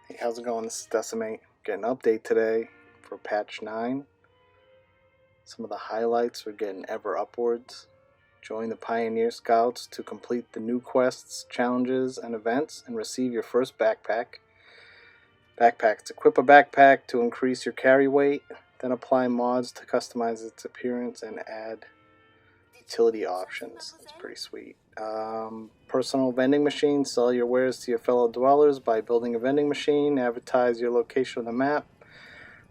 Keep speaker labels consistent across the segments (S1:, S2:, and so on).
S1: Hey, how's it going? This is Decimate. Getting an update today for patch 9. Some of the highlights are getting ever upwards. Join the Pioneer Scouts to complete the new quests, challenges, and events and receive your first backpack. Backpacks. Equip a backpack to increase your carry weight, then apply mods to customize its appearance and add utility options. That's pretty sweet. Personal vending machine. Sell your wares to your fellow dwellers by building a vending machine. Advertise your location on the map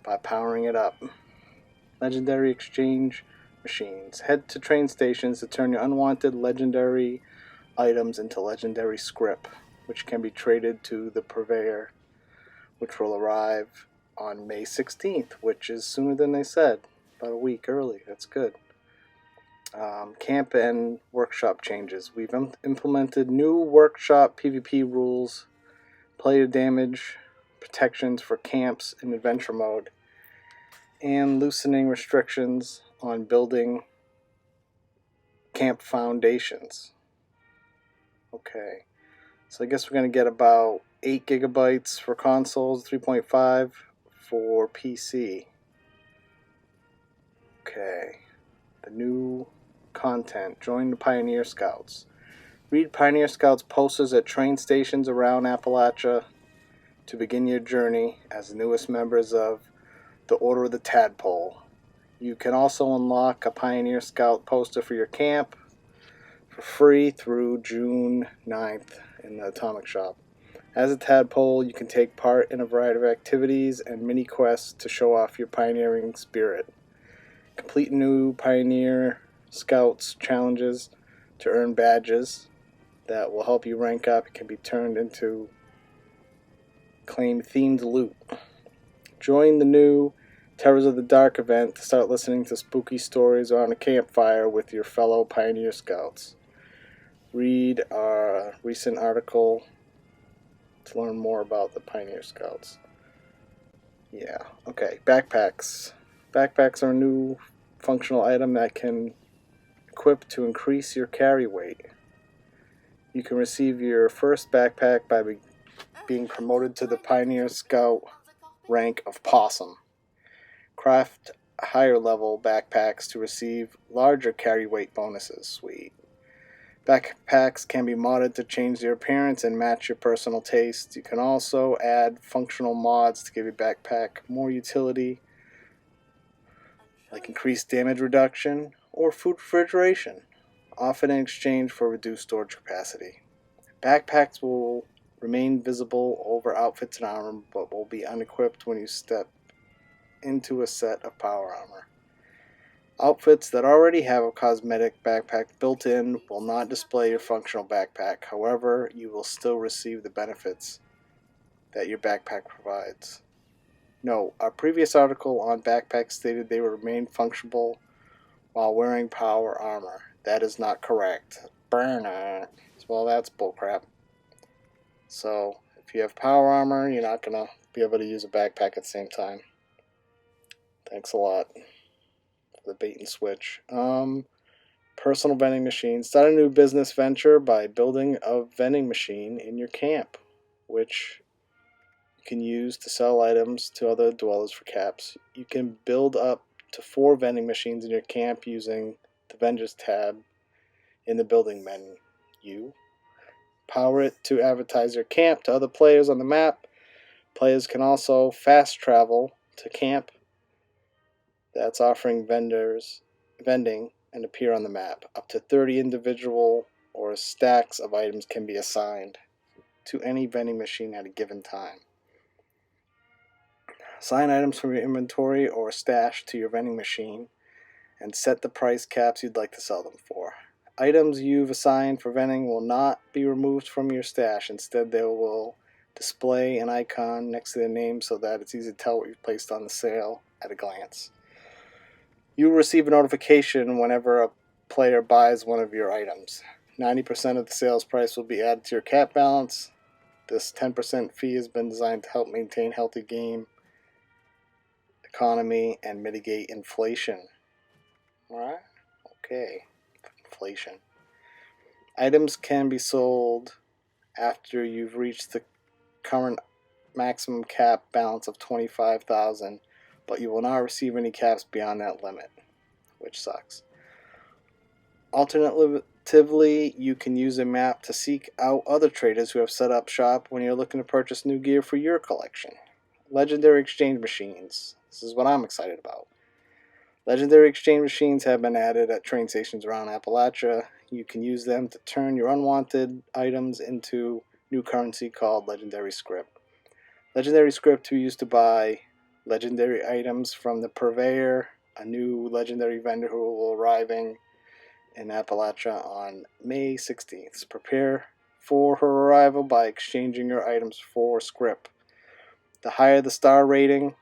S1: by powering it up. Legendary exchange machines. Head to train stations to turn your unwanted legendary items into legendary script, which can be traded to the purveyor, which will arrive on May 16th, which is sooner than they said. About a week early. That's good. Camp and workshop changes. We've implemented new workshop PvP rules, player damage protections for camps in adventure mode, and loosening restrictions on building camp foundations. Okay, so I guess we're going to get about 8 gigabytes for consoles, 3.5 for PC. Okay, the new content. Join the Pioneer Scouts. Read Pioneer Scouts posters at train stations around Appalachia to begin your journey as the newest members of the Order of the Tadpole. You can also unlock a Pioneer Scout poster for your camp for free through June 9th in the Atomic Shop. As a Tadpole, you can take part in a variety of activities and mini quests to show off your pioneering spirit. Complete new Pioneer Scouts challenges to earn badges that will help you rank up. It can be turned into claim themed loot. Join the new Terrors of the Dark event to start listening to spooky stories around a campfire with your fellow Pioneer Scouts. Read our recent article to learn more about the Pioneer Scouts. Yeah, okay, backpacks. Backpacks are a new functional item that can equip to increase your carry weight. You can receive your first backpack by being promoted to the Pioneer Scout rank of Possum. Craft higher level backpacks to receive larger carry weight bonuses. Sweet. Backpacks can be modded to change their appearance and match your personal taste. You can also add functional mods to give your backpack more utility, like increased damage reduction or food refrigeration, often in exchange for reduced storage capacity. Backpacks will remain visible over outfits and armor, but will be unequipped when you step into a set of power armor. Outfits that already have a cosmetic backpack built in will not display your functional backpack. However, you will still receive the benefits that your backpack provides. No, our previous article on backpacks stated they would remain functional while wearing power armor. That is not correct. Burn it. Well, that's bullcrap. So, if you have power armor, you're not going to be able to use a backpack at the same time. Thanks a lot for the bait and switch. Personal vending machine. Start a new business venture by building a vending machine in your camp, which you can use to sell items to other dwellers for caps. You can build up to 4 vending machines in your camp using the Vendors tab in the building menu. Power it to advertise your camp to other players on the map. Players can also fast travel to camp that's offering vending and appear on the map. Up to 30 individual or stacks of items can be assigned to any vending machine at a given time. Assign items from your inventory or stash to your vending machine and set the price caps you'd like to sell them for. Items you've assigned for vending will not be removed from your stash. Instead, they will display an icon next to their name so that it's easy to tell what you've placed on the sale at a glance. You will receive a notification whenever a player buys one of your items. 90% of the sales price will be added to your cap balance. This 10% fee has been designed to help maintain healthy game economy and mitigate inflation. Alright? Okay. Inflation. Items can be sold after you've reached the current maximum cap balance of 25,000, but you will not receive any caps beyond that limit, which sucks. Alternatively, you can use a map to seek out other traders who have set up shop when you're looking to purchase new gear for your collection. Legendary exchange machines. This is what I'm excited about. Legendary exchange machines have been added at train stations around Appalachia. You can use them to turn your unwanted items into new currency called legendary script. Legendary script to use to buy legendary items from the purveyor, a new legendary vendor who will arriving in Appalachia on May 16th. Prepare for her arrival by exchanging your items for script. The higher the star rating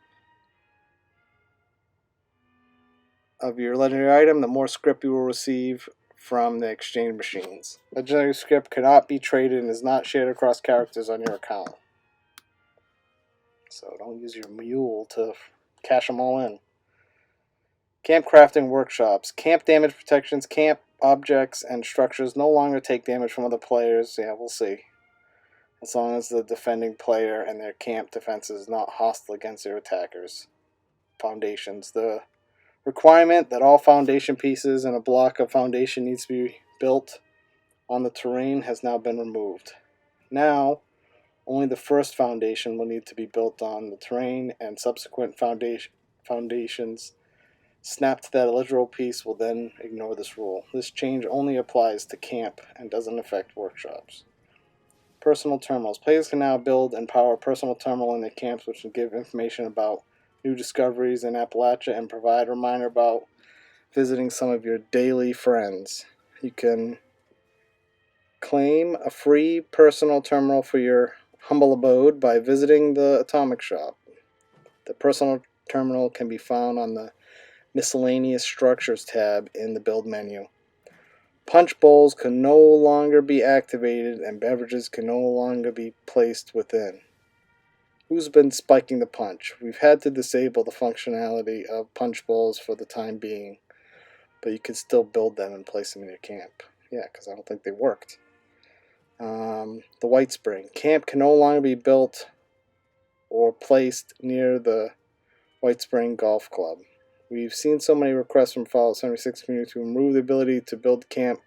S1: of your legendary item, the more script you will receive from the exchange machines. Legendary script cannot be traded and is not shared across characters on your account. So don't use your mule to cash them all in. Camp crafting workshops. Camp damage protections. Camp objects and structures no longer take damage from other players. Yeah, we'll see. As long as the defending player and their camp defense is not hostile against their attackers. Foundations. The requirement that all foundation pieces and a block of foundation needs to be built on the terrain has now been removed. Now, only the first foundation will need to be built on the terrain, and subsequent foundations snapped to that eligible piece will then ignore this rule. This change only applies to camp and doesn't affect workshops. Personal terminals. Players can now build and power a personal terminal in their camps, which will give information about new discoveries in Appalachia and provide a reminder about visiting some of your daily friends. You can claim a free personal terminal for your humble abode by visiting the Atomic Shop. The personal terminal can be found on the Miscellaneous Structures tab in the Build menu. Punch bowls can no longer be activated and beverages can no longer be placed within. Who's been spiking the punch? We've had to disable the functionality of punch bowls for the time being, but you can still build them and place them in your camp. Yeah, because I don't think they worked. The White Spring. Camp can no longer be built or placed near the White Spring Golf Club. We've seen so many requests from Fallout 76 community to remove the ability to build camp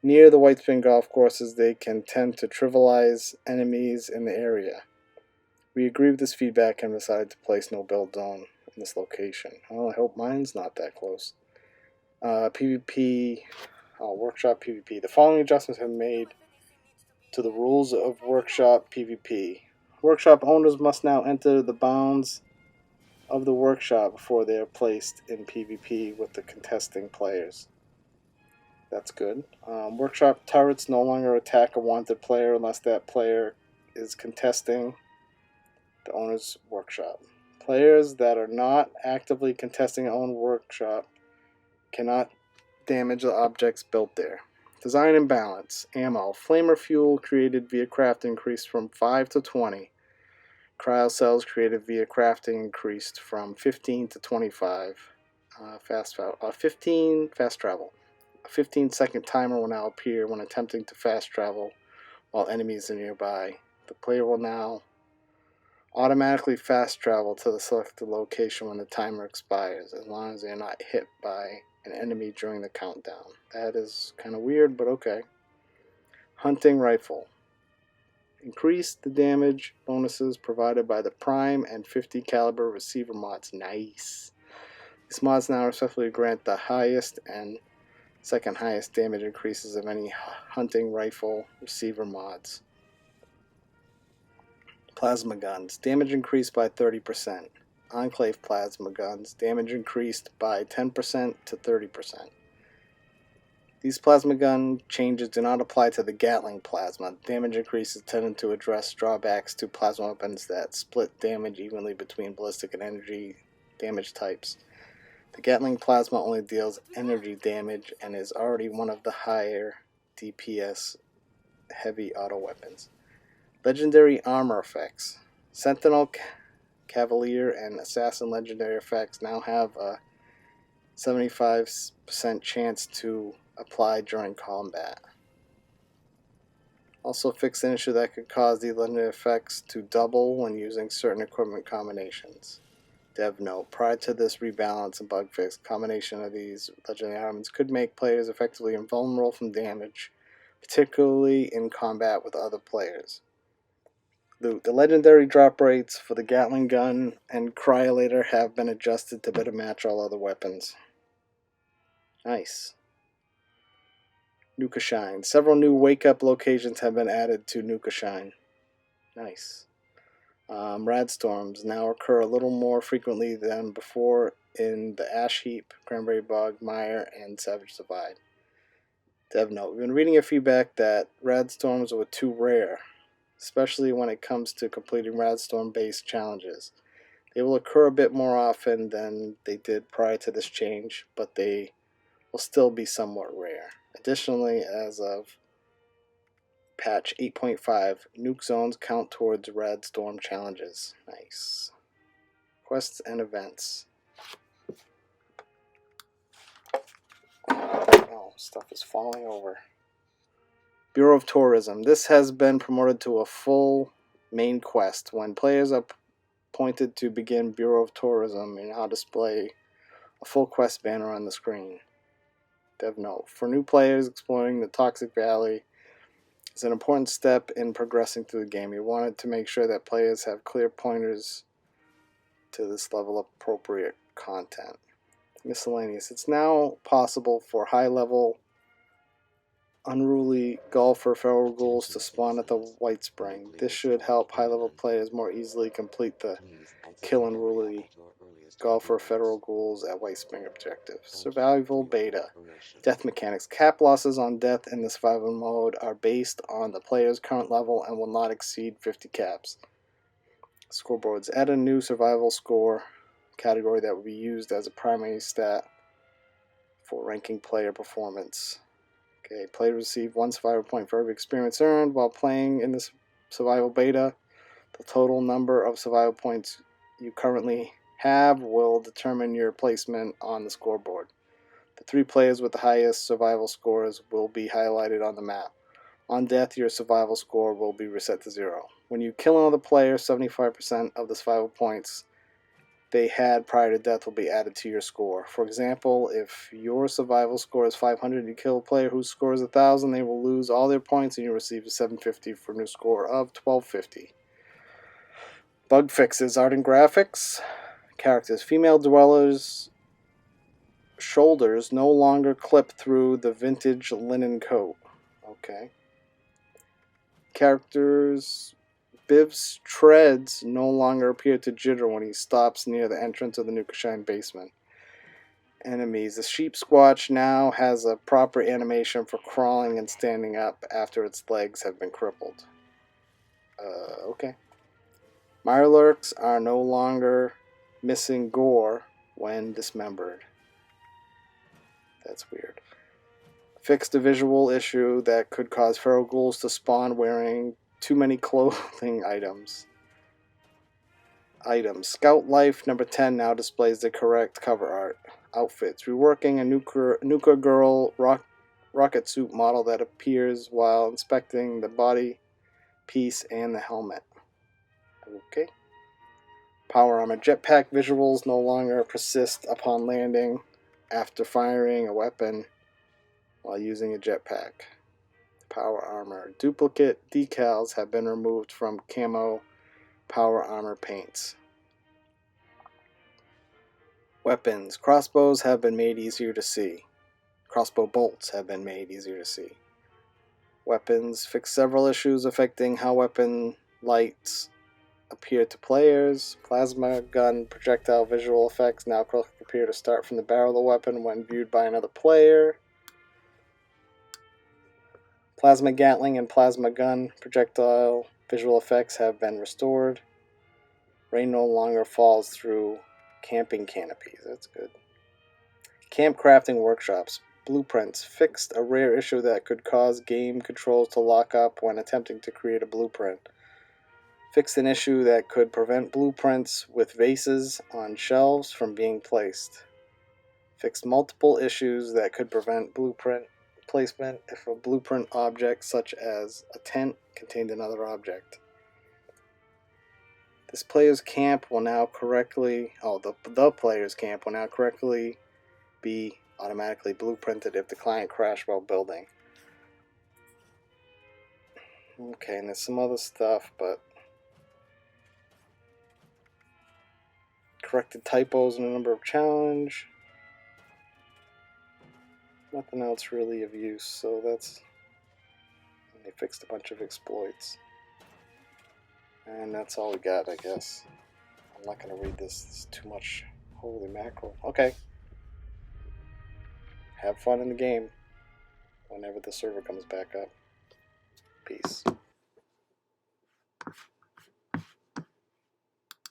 S1: near the White Spring golf courses. They can tend to trivialize enemies in the area. We agree with this feedback and decided to place no build zone in this location. Well, I hope mine's not that close. PvP, Workshop PvP. The following adjustments have been made to the rules of Workshop PvP. Workshop owners must now enter the bounds of the workshop before they are placed in PvP with the contesting players. That's good. Workshop turrets no longer attack a wanted player unless that player is contesting the owner's workshop. Players that are not actively contesting their own workshop cannot damage the objects built there. Design and balance. Ammo. Flamer fuel created via crafting increased from 5 to 20. Cryo cells created via crafting increased from 15 to 25. 15 fast travel. A 15-second timer will now appear when attempting to fast travel while enemies are nearby. The player will now automatically fast travel to the selected location when the timer expires, as long as they are not hit by an enemy during the countdown. That is kind of weird, but okay. Hunting rifle. Increase the damage bonuses provided by the prime and 50 caliber receiver mods. Nice. These mods now respectively grant the highest and second highest damage increases of any hunting rifle receiver mods. Plasma guns. Damage increased by 30%. Enclave plasma guns. Damage increased by 10% to 30%. These plasma gun changes do not apply to the Gatling plasma. Damage increases tended to address drawbacks to plasma weapons that split damage evenly between ballistic and energy damage types. The Gatling plasma only deals energy damage and is already one of the higher DPS heavy auto weapons. Legendary armor effects. Sentinel, Cavalier, and Assassin legendary effects now have a 75% chance to apply during combat. Also fixed an issue that could cause the legendary effects to double when using certain equipment combinations. Dev note: prior to this rebalance and bug fix, combination of these legendary items could make players effectively invulnerable from damage, particularly in combat with other players. Loot: the legendary drop rates for the Gatling gun and Cryolator have been adjusted to better match all other weapons. Nice. Nuka Shine: several new wake-up locations have been added to Nuka Shine. Nice. Radstorms now occur a little more frequently than before in the Ash Heap, Cranberry Bog, Mire, and Savage Divide. Dev note: we've been reading your feedback that radstorms were too rare, especially when it comes to completing radstorm-based challenges. They will occur a bit more often than they did prior to this change, but they will still be somewhat rare. Additionally, as of patch 8.5, nuke zones count towards radstorm challenges. Nice. Quests and events. Oh, stuff is falling over. Bureau of Tourism. This has been promoted to a full main quest. When players are pointed to begin Bureau of Tourism, and now display a full quest banner on the screen. Dev note: for new players, exploring the Toxic Valley is an important step in progressing through the game. You wanted to make sure that players have clear pointers to this level of appropriate content. Miscellaneous. It's now possible for high-level unruly golfer feral ghouls to spawn at the White Spring. This should help high-level players more easily complete the kill unruly golfer feral ghouls at White Spring objectives. Survival beta. Death mechanics. Cap losses on death in the survival mode are based on the player's current level and will not exceed 50 caps. Scoreboards. Add a new survival score category that will be used as a primary stat for ranking player performance. Okay, players receive 1 survival point for every experience earned while playing in the survival beta. The total number of survival points you currently have will determine your placement on the scoreboard. The 3 players with the highest survival scores will be highlighted on the map. On death, your survival score will be reset to 0. When you kill another player, 75% of the survival points they had prior to death will be added to your score. For example, if your survival score is 500 and you kill a player whose score is 1,000, they will lose all their points and you receive a 750 for a new score of 1250. Bug fixes. Art and graphics. Characters. Female dwellers' shoulders no longer clip through the vintage linen coat. Okay. Characters. Biv's treads no longer appear to jitter when he stops near the entrance of the Nuka Shine basement. Enemies. The sheep squatch now has a proper animation for crawling and standing up after its legs have been crippled. Okay. Mirelurks are no longer missing gore when dismembered. That's weird. Fixed a visual issue that could cause feral ghouls to spawn wearing too many clothing items. Scout Life number 10 now displays the correct cover art. Outfits. Reworking a Nuka Girl rocket suit model that appears while inspecting the body piece and the helmet. Okay. Power armor. Jetpack visuals no longer persist upon landing after firing a weapon while using a jetpack. Power armor. Duplicate decals have been removed from camo power armor paints. Weapons. Crossbows have been made easier to see. Crossbow bolts have been made easier to see. Weapons. Fix several issues affecting how weapon lights appear to players. Plasma gun projectile visual effects now appear to start from the barrel of the weapon when viewed by another player. Plasma Gatling and plasma gun projectile visual effects have been restored. Rain no longer falls through camping canopies. That's good. Camp crafting workshops. Blueprints. Fixed a rare issue that could cause game controls to lock up when attempting to create a blueprint. Fixed an issue that could prevent blueprints with vases on shelves from being placed. Fixed multiple issues that could prevent blueprint placement if a blueprint object such as a tent contained another object. This player's camp will now correctly, the player's camp will now correctly be automatically blueprinted if the client crashed while building. Okay, and there's some other stuff, but corrected typos in a number of challenge. Nothing else really of use, so that's... They fixed a bunch of exploits. And that's all we got, I guess. I'm not going to read this. It's too much. Holy mackerel. Okay. Have fun in the game whenever the server comes back up. Peace.